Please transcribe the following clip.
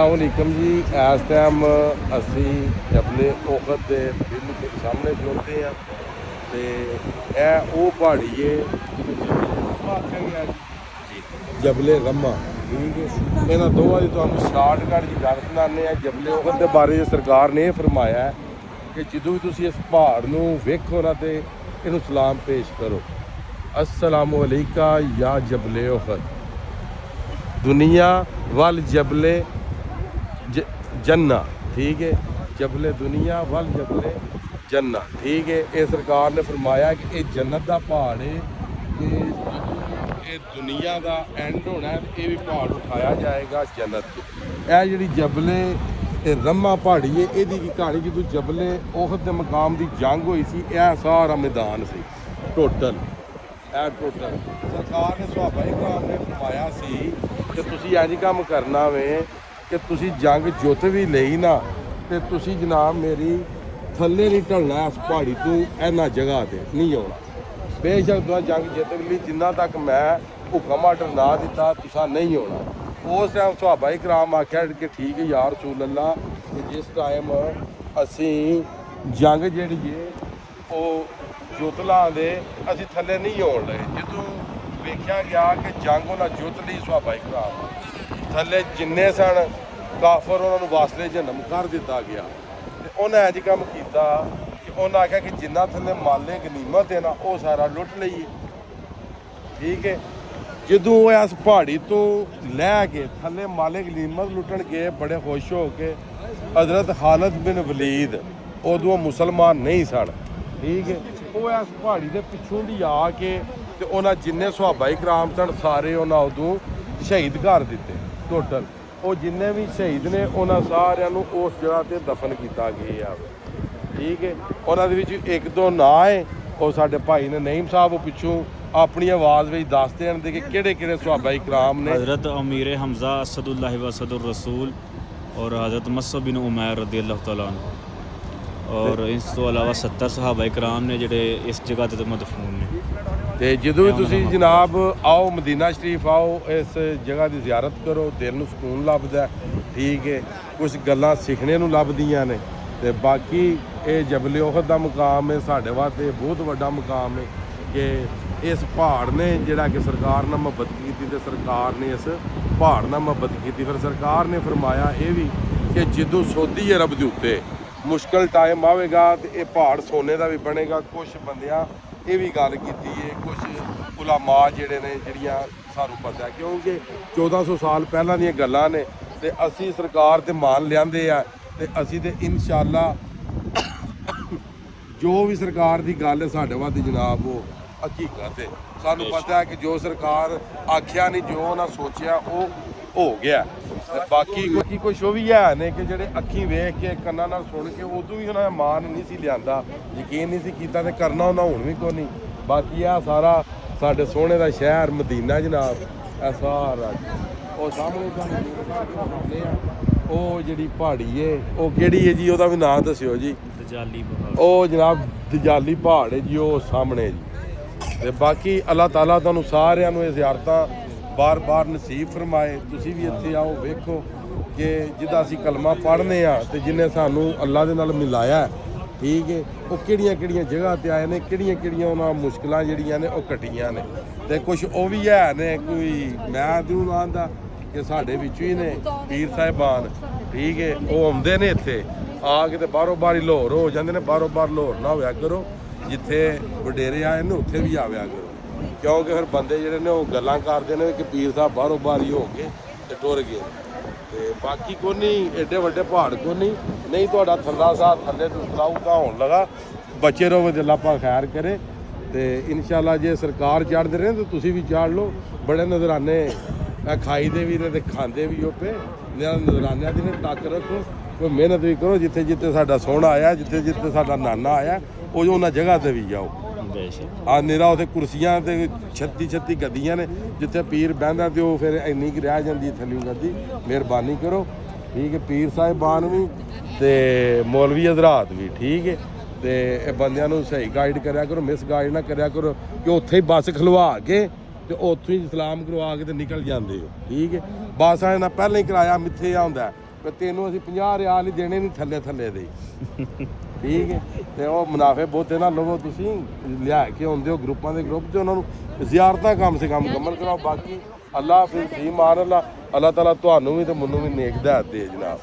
अस्सलामुअलैकुम जी। इस टाइम असी अपने ओखत के बिल्कुल सामने खलोते हैं तो यह वो पहाड़ी है आख्या गया जी जबले रम्मा। ठीक है, इन्होंने दोवां की तुहानूं शार्टकट की गल सुनाने हैं। जबले ओखत के बारे सरकार ने फरमाया है कि जदों भी तुसीं इस पहाड़ नूं वेखो ना तो इनू सलाम पेश करो, अस्सलामु अलैका या जबले ओखत, दुनिया वल जबले जन्ना। ठीक है, जबले दुनिया वल जबले जन्ना। ठीक है, ये सरकार ने फरमाया कि ये जन्नत का पहाड़ है कि ये दुनिया का एंड होना है, ये भी पहाड़ उठाया जाएगा जन्नत को। यह जी जबले रम्मा पहाड़ी है, यदी की कहानी जो जबले ओखत के मकाम की जंग हुई सी, यह सारा मैदान से टोटल टोटल सरकार ने सहाबा इकराम ने फरमाया सी कि तुसीं इंज काम करना वे कि तुसी जंग जुत भी लई ना तो तुसी जनाब मेरी थल्ले नहीं ढलना, इस पहाड़ी तो इन्ना जगह से नहीं आना। बेशक तुम जंग जित भी ली, जिन्ना तक मैं हुक्म आर्डर ना दिता तुसा नहीं आना। उस टाइम सहाबा इकराम आख्या कि ठीक है यार रसूल अल्लाह, कि जिस टाइम असी जंग जी है जुत लाते असी थल्ले नहीं आन लगे। जो वेख्या गया कि जंग उन्हें जुत ली सहाबा इकराम थल्ले जिन्ने सन काफर उन्होंने वासले जन्म कर दिता गया। तो उन्हें इंज काम किया कि उन्हें आख्या कि जिन्ना थल्ले माले गनीमत है ना वो सारा लुट लईए। ठीक है, जदों इस पहाड़ी तो लैके थल्ले माले गनीमत लुटन गए बड़े खुश हो के हजरत खालिद बिन वलीद उदों मुसलमान नहीं सन। ठीक है, वो इस पहाड़ी के पिछों दी आके तो उन्हें जिन्ने सहाबा इकराम सन सारे उन्हें उदों शहीद कर दिते टोटल। वो जिन्ने भी शहीद ने उन्होंने सारिਆਂ ਨੂੰ उस जगह पर दफन किया गया। ठीक है, उन्होंने एक दो ना है और साडे भाई ने नईम साहब पिछों अपनी आवाज़ में दस देन कि किहड़े सहाबा इकराम ने। हज़रत अमीर हमज़ा असदुल्लाह व असदुर रसूल और हज़रत मसअब बिन उमैर रदी अल्लाह तआला अन्हु और इस तो अलावा 70 सहाबा इकराम ने जिहड़े इस जगह ते मदफून ने। तो जो भी तुसी जनाब आओ मदीना शरीफ आओ, इस जगह की ज़ियारत करो, दिल में सुकून लभदा। ठीक है, कुछ गल्लां सीखने नूं लभदियां ने। तो बाकी ये जबले ओखत का मुकाम है साढ़े वास्ते बहुत वड्डा मुकाम है कि इस पहाड़ ने जिहड़ा कि सरकार ने मुहब्बत की तो सरकार ने इस पहाड़ नाल मुहब्बत की। फिर सरकार ने फरमाया ये भी कि जदों सऊदी अरब के उत्ते मुश्किल टाइम आवेगा तो ये पहाड़ सोने का भी बनेगा। कुछ बंदियां ये भी गल की है, कुछ उलामा जिहड़े ने जिहड़ियां सानूं पता है क्योंकि 1400 साल पहलां दीयां गल्लां ने ते असी सरकार ते मान लियांदे आ ते असी ते इंशाअल्लाह जो भी सरकार की गल है साढ़े वास्ते जनाब वो हकीकत है। सानूं पता है कि जो सरकार आख्या नहीं जो उन्हें सोचा वो हो गया। बाकी कुछ वो भी है ने कि जेडे अखी वेख के कन्ना नाल सुन के उदों भी उन्होंने मान नहीं सी लियांदा, यकीन नहीं सी कीता ते करना उन्हें हुण भी कोई नहीं। बाकी आ सारा साडे सोहणे दा शहर मदीना जनाब, ए सारा वो सामने वो जिहड़ी पहाड़ी है वो किहड़ी है जी, ओहदा भी नाम दस्सिओ जी। दजाली पहाड़, ओ जनाब दजाली पहाड़ है जी, वो सामने जी। ते बाकी अल्लाह ताला तुहानूं सारिआं नूं इह ज़ियारतां बार बार नसीब फरमाए। तुसीं भी इत्थे आओ वेखो कि जिहदा असीं कलमा पढ़ने आ ते जिन्हें सानूं अल्लाह दे नाल मिलाया है। ठीक है, वो किहड़ियां जगह ते आए ने, किहड़ियां उन्हां मुश्किलां जिहड़ियां ने वो कट्टियां ने। ते कुछ वो भी है ने, कोई मैं दूं आंदा कि साडे विचों ही ने पीर साहिबान। ठीक है, वो आउंदे ने इत्थे आ के ते बाहरों बार ही लाहौर हो जांदे ने। बाहरों बार लाहौर ना होया करो, जिथे वडेरे आए ने उत्थे भी आविया करो, क्योंकि फिर बंदे जिहड़े ने वो गल्लां करदे ने कि पीर साहब बाहरों बार ही हो के ते टुर गए। ते बाकी कोई नहीं एडे वड्डे पहाड़ को नहीं तुहाडा थल्ला सा थल्ले उतराउगा होण लगा। बचे रहो ते अल्लाह पाक खैर करे। तो इंशाअल्लाह जे सरकार चढ़ते रहे तो तुसीं भी चढ़ लो। बड़े नजराने खाई दे भी ने ते खांदे भी हो पे नजरानियां दी ने। तक रखो, कोई मेहनत भी करो। जिथे जिथे साडा सोहना आया, जिथे जिथे साडा नाना आया वो उन्हां जगह ते भी जाओ। आ निरा उत्थे कुर्सियां ते 36 गद्दियां ने, जिथे पीर बहंदा ते वो फिर इन्नी की रह जाती थल्लियों गद्दी। मेहरबानी करो। ठीक है, पीर साहिबान भी ते मौलवी हजरात भी। ठीक है, तो बंदियां नूं सही गाइड करा करो, मिस गाइड ना करा करो कि उत्थे ही बस खलवा के तो उत्थों ही सलाम करवा के तो निकल जाते हो। ठीक है, बस आए ना पहले ही किराया मिथे हुंदा है ਕਿ ਤੈਨੂੰ ਅਸੀਂ 50 ਰਿਆਲ ਹੀ ਦੇਣੇ ਨਹੀਂ ਥੱਲੇ ਥੱਲੇ ਦੇ ਠੀਕ ਹੈ। ਤੇ ਉਹ ਮੁਨਾਫੇ ਬਹੁਤੇ ਨਾ ਲਵੋ, ਤੁਸੀਂ ਲਿਆ ਕੇ ਆਉਂਦੇ ਹੋ ਗਰੁੱਪਾਂ ਦੇ ਗਰੁੱਪ 'ਚ, ਉਹਨਾਂ ਨੂੰ ਜ਼ਿਆਰਤਾਂ ਕਮ ਸੇ ਕਮ ਮੁਕੰਮਲ ਕਰਾਓ। ਬਾਕੀ ਅੱਲਾ ਫਿਰ ਸਹੀ ਮਾਰ ਅੱਲਾ ਤਾਲਾ ਤੁਹਾਨੂੰ ਵੀ ਤੇ ਮੈਨੂੰ ਵੀ ਨੇਕ ਹਦਾਇਤ ਦੇ ਜਨਾਬ।